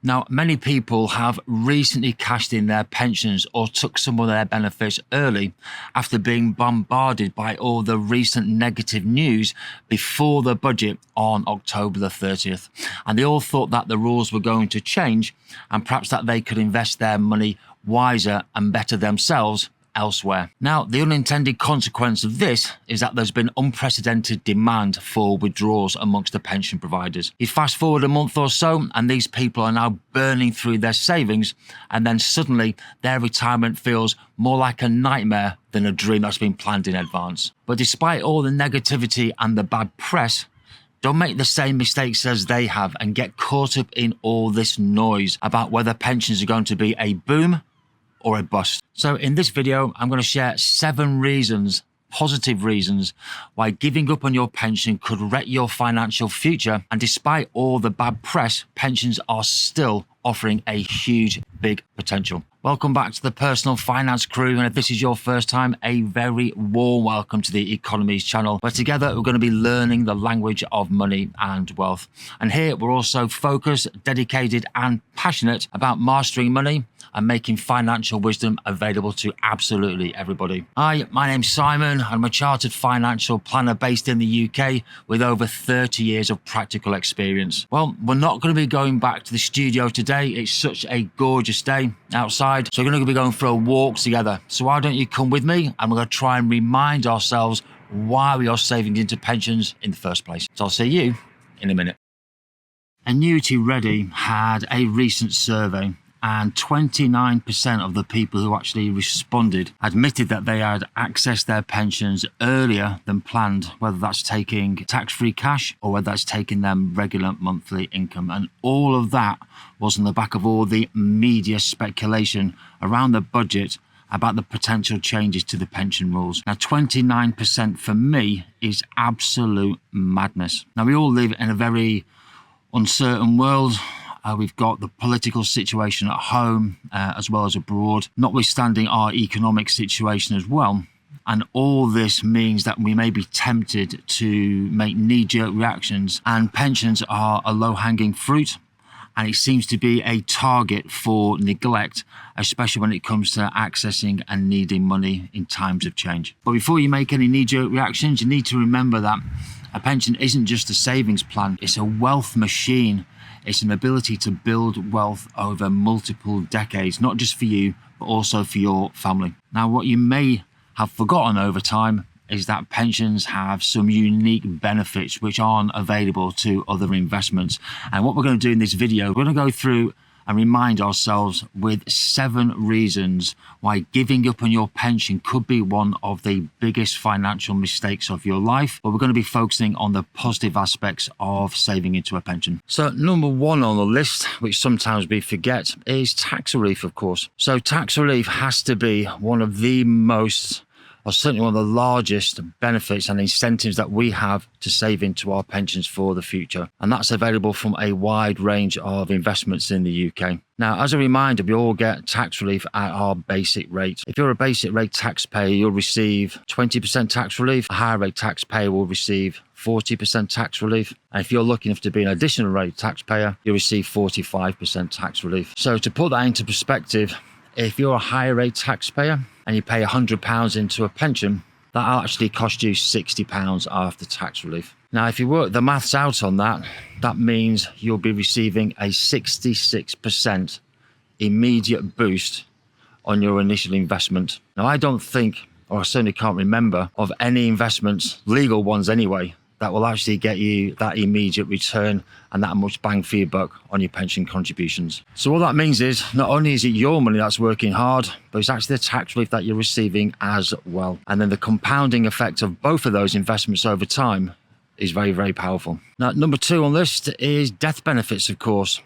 Now, many people have recently cashed in their pensions or took some of their benefits early after being bombarded by all the recent negative news before the budget on October the 30th. And they all thought that the rules were going to change and perhaps that they could invest their money wiser and better themselves elsewhere. Now, the unintended consequence of this is that there's been unprecedented demand for withdrawals amongst the pension providers. You fast forward a month or so and these people are now burning through their savings, and then suddenly their retirement feels more like a nightmare than a dream that's been planned in advance. But despite all the negativity and the bad press, don't make the same mistakes as they have and get caught up in all this noise about whether pensions are going to be a boom or a bust. So in this video, I'm going to share 7 reasons, positive reasons, why giving up on your pension could wreck your financial future. And despite all the bad press, pensions are still offering a huge, big potential. Welcome back to the Personal Finance Crew, and if this is your first time, a very warm welcome to the Economies channel, where together we're going to be learning the language of money and wealth. And here we're also focused, dedicated and passionate about mastering money and making financial wisdom available to absolutely everybody. Hi, my name's Simon. I'm a chartered financial planner based in the UK with over 30 years of practical experience. Well, we're not going to be going back to the studio today. It's such a gorgeous day outside, so we're going to be going for a walk together. So why don't you come with me, and we're going to try and remind ourselves why we are saving into pensions in the first place. So I'll see you in a minute. Annuity Ready had a recent survey, and 29% of the people who actually responded admitted that they had accessed their pensions earlier than planned, whether that's taking tax-free cash or whether that's taking them regular monthly income. And all of that was on the back of all the media speculation around the budget about the potential changes to the pension rules. Now, 29% for me is absolute madness. Now, we all live in a very uncertain world. We've got the political situation at home as well as abroad, notwithstanding our economic situation as well. And all this means that we may be tempted to make knee-jerk reactions, and pensions are a low-hanging fruit. And it seems to be a target for neglect, especially when it comes to accessing and needing money in times of change. But before you make any knee-jerk reactions, you need to remember that a pension isn't just a savings plan, it's a wealth machine. It's an ability to build wealth over multiple decades, not just for you, but also for your family. Now, what you may have forgotten over time is that pensions have some unique benefits which aren't available to other investments. And what we're going to do in this video, we're going to go through and remind ourselves with 7 reasons why giving up on your pension could be one of the biggest financial mistakes of your life. But we're going to be focusing on the positive aspects of saving into a pension. So number 1 on the list, which sometimes we forget, is tax relief, of course. So tax relief has to be one of the most, or certainly one of the largest benefits and incentives that we have to save into our pensions for the future. And that's available from a wide range of investments in the UK. Now, as a reminder, we all get tax relief at our basic rate. If you're a basic rate taxpayer, you'll receive 20% tax relief. A higher rate taxpayer will receive 40% tax relief. And if you're lucky enough to be an additional rate taxpayer, you'll receive 45% tax relief. So to put that into perspective, if you're a higher rate taxpayer and you pay £100 into a pension, that'll actually cost you £60 after tax relief. Now, if you work the maths out on that, that means you'll be receiving a 66% immediate boost on your initial investment. Now, I don't think, or I certainly can't remember, of any investments, legal ones anyway, that will actually get you that immediate return and that much bang for your buck on your pension contributions. So what that means is not only is it your money that's working hard, but it's actually the tax relief that you're receiving as well. And then the compounding effect of both of those investments over time is very, very powerful. Now, number 2 on the list is death benefits, of course.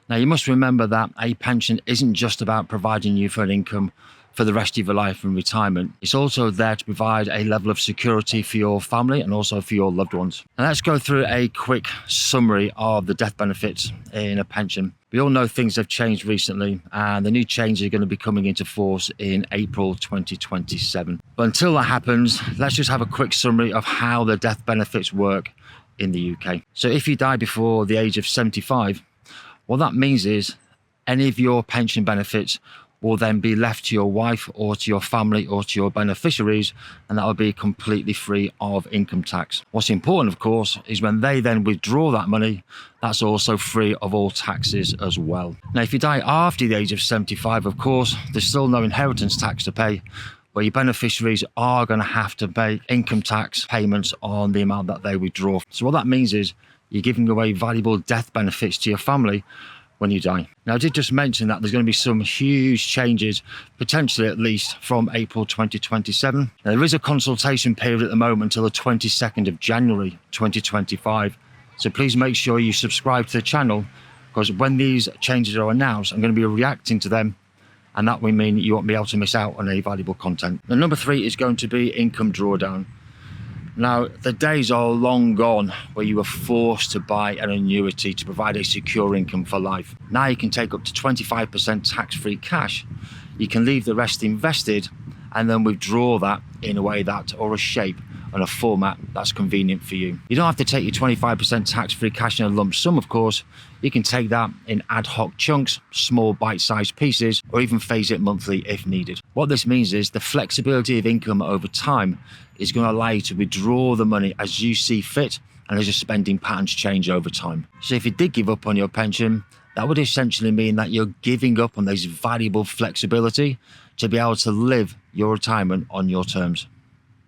Now, you must remember that a pension isn't just about providing you for an income for the rest of your life and retirement. It's also there to provide a level of security for your family and also for your loved ones. And let's go through a quick summary of the death benefits in a pension. We all know things have changed recently, and the new changes are going to be coming into force in April 2027. But until that happens, let's just have a quick summary of how the death benefits work in the UK. So if you die before the age of 75, What that means is any of your pension benefits will then be left to your wife or to your family or to your beneficiaries, and that will be completely free of income tax. What's important, of course, is when they then withdraw that money, that's also free of all taxes as well. Now, if you die after the age of 75, of course, there's still no inheritance tax to pay, but your beneficiaries are going to have to pay income tax payments on the amount that they withdraw. So what that means is you're giving away valuable death benefits to your family when you die. Now, I did just mention that there's going to be some huge changes, potentially at least from April 2027. Now, there is a consultation period at the moment until the 22nd of January 2025. So please make sure you subscribe to the channel, because when these changes are announced, I'm going to be reacting to them, and that will mean you won't be able to miss out on any valuable content. Now, number 3 is going to be income drawdown. Now, the days are long gone where you were forced to buy an annuity to provide a secure income for life. Now you can take up to 25% tax-free cash. You can leave the rest invested and then withdraw that in a way that, or a shape and a format that's convenient for you. You don't have to take your 25% tax-free cash in a lump sum, of course. You can take that in ad hoc chunks, small bite-sized pieces, or even phase it monthly if needed. What this means is the flexibility of income over time is going to allow you to withdraw the money as you see fit and as your spending patterns change over time. So if you did give up on your pension, that would essentially mean that you're giving up on this valuable flexibility to be able to live your retirement on your terms.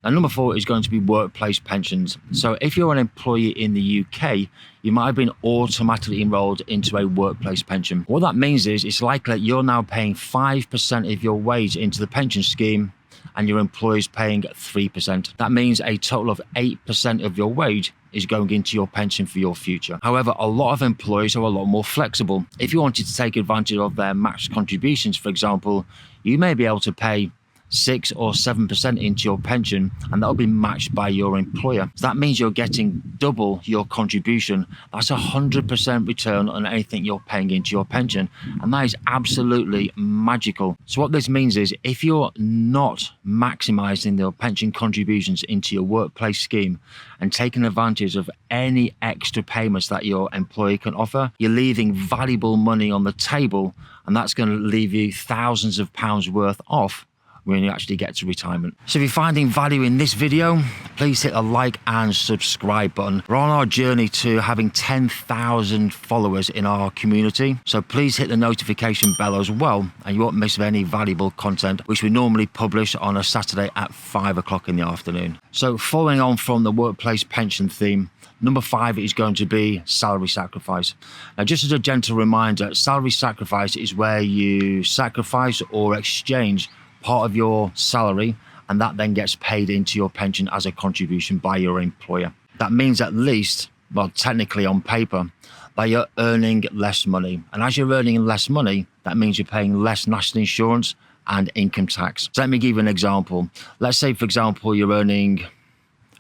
And number 4 is going to be workplace pensions. So if you're an employee in the UK, you might have been automatically enrolled into a workplace pension. What that means is it's likely that you're now paying 5% of your wage into the pension scheme and your employer's paying 3%. That means a total of 8% of your wage is going into your pension for your future. However, a lot of employers are a lot more flexible. If you wanted to take advantage of their matched contributions, for example, you may be able to pay 6 or 7% into your pension, and that'll be matched by your employer. So that means you're getting double your contribution. That's 100% return on anything you're paying into your pension, and that is absolutely magical. So what this means is if you're not maximizing your pension contributions into your workplace scheme and taking advantage of any extra payments that your employer can offer, you're leaving valuable money on the table, and that's going to leave you thousands of pounds worth off when you actually get to retirement. So if you're finding value in this video, please hit the like and subscribe button. We're on our journey to having 10,000 followers in our community. So please hit the notification bell as well, and you won't miss any valuable content, which we normally publish on a Saturday at 5 o'clock in the afternoon. So following on from the workplace pension theme, number 5 is going to be salary sacrifice. Now, just as a gentle reminder, salary sacrifice is where you sacrifice or exchange part of your salary, and that then gets paid into your pension as a contribution by your employer. That means at least, well, technically on paper, that you're earning less money. And as you're earning less money, that means you're paying less national insurance and income tax. So let me give you an example. Let's say, for example, you're earning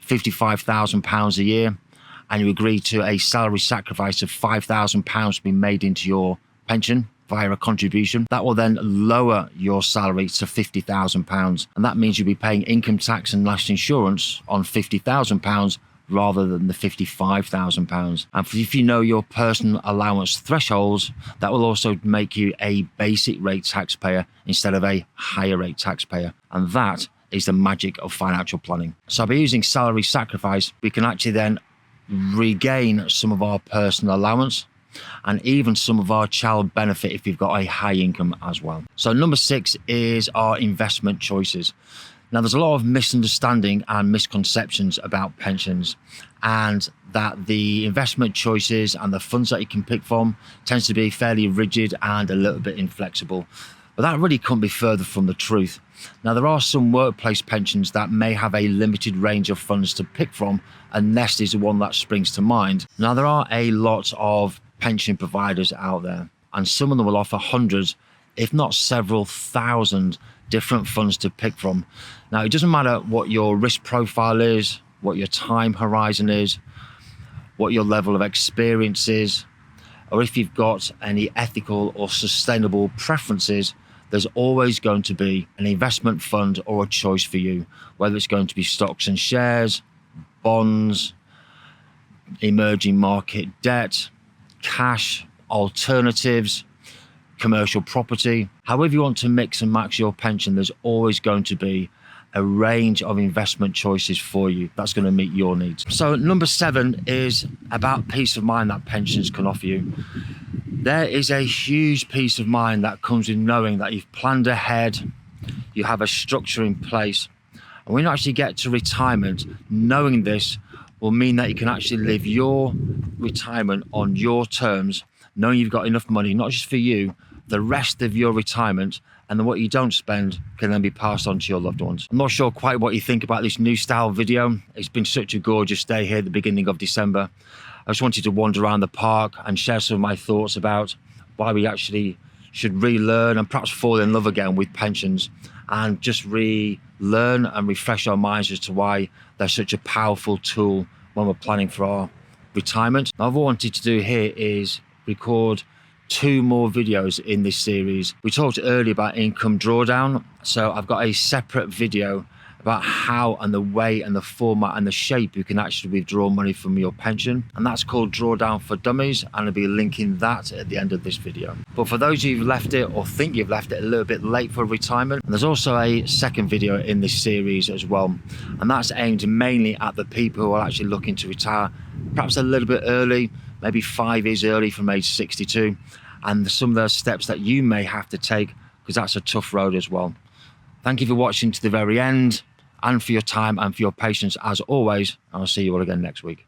£55,000 a year, and you agree to a salary sacrifice of £5,000 to be made into your pension via a contribution. That will then lower your salary to £50,000, and that means you'll be paying income tax and national insurance on £50,000 rather than the £55,000. And if you know your personal allowance thresholds, that will also make you a basic rate taxpayer instead of a higher rate taxpayer, and that is the magic of financial planning. So by using salary sacrifice, we can actually then regain some of our personal allowance and even some of our child benefit if you've got a high income as well. So number 6 is our investment choices. Now, there's a lot of misunderstanding and misconceptions about pensions, and that the investment choices and the funds that you can pick from tends to be fairly rigid and a little bit inflexible. But that really couldn't be further from the truth. Now, there are some workplace pensions that may have a limited range of funds to pick from, and Nest is the one that springs to mind. Now, there are a lot of pension providers out there, and some of them will offer hundreds, if not several thousand different funds to pick from. Now, it doesn't matter what your risk profile is, what your time horizon is, what your level of experience is, or if you've got any ethical or sustainable preferences, there's always going to be an investment fund or a choice for you, whether it's going to be stocks and shares, bonds, emerging market debt, cash, alternatives, commercial property. However you want to mix and match your pension, there's always going to be a range of investment choices for you that's going to meet your needs. So number 7 is about peace of mind that pensions can offer you. There is a huge peace of mind that comes with knowing that you've planned ahead, you have a structure in place, and when you actually get to retirement, knowing this will mean that you can actually live your retirement on your terms, knowing you've got enough money, not just for you, the rest of your retirement, and then what you don't spend can then be passed on to your loved ones. I'm not sure quite what you think about this new style video. It's been such a gorgeous day here at the beginning of December. I just wanted to wander around the park and share some of my thoughts about why we actually should relearn and perhaps fall in love again with pensions, and just relearn and refresh our minds as to why they're such a powerful tool when we're planning for our retirement. What I've wanted to do here is record 2 more videos in this series. We talked earlier about income drawdown, so I've got a separate video about how and the way and the format and the shape you can actually withdraw money from your pension, and that's called Drawdown for Dummies, and I'll be linking that at the end of this video. But for those of you who've left it or think you've left it a little bit late for retirement, and there's also a second video in this series as well, and that's aimed mainly at the people who are actually looking to retire perhaps a little bit early, maybe 5 years early from age 62, and some of those steps that you may have to take, because that's a tough road as well. Thank you for watching to the very end, and for your time and for your patience as always. I'll see you all again next week.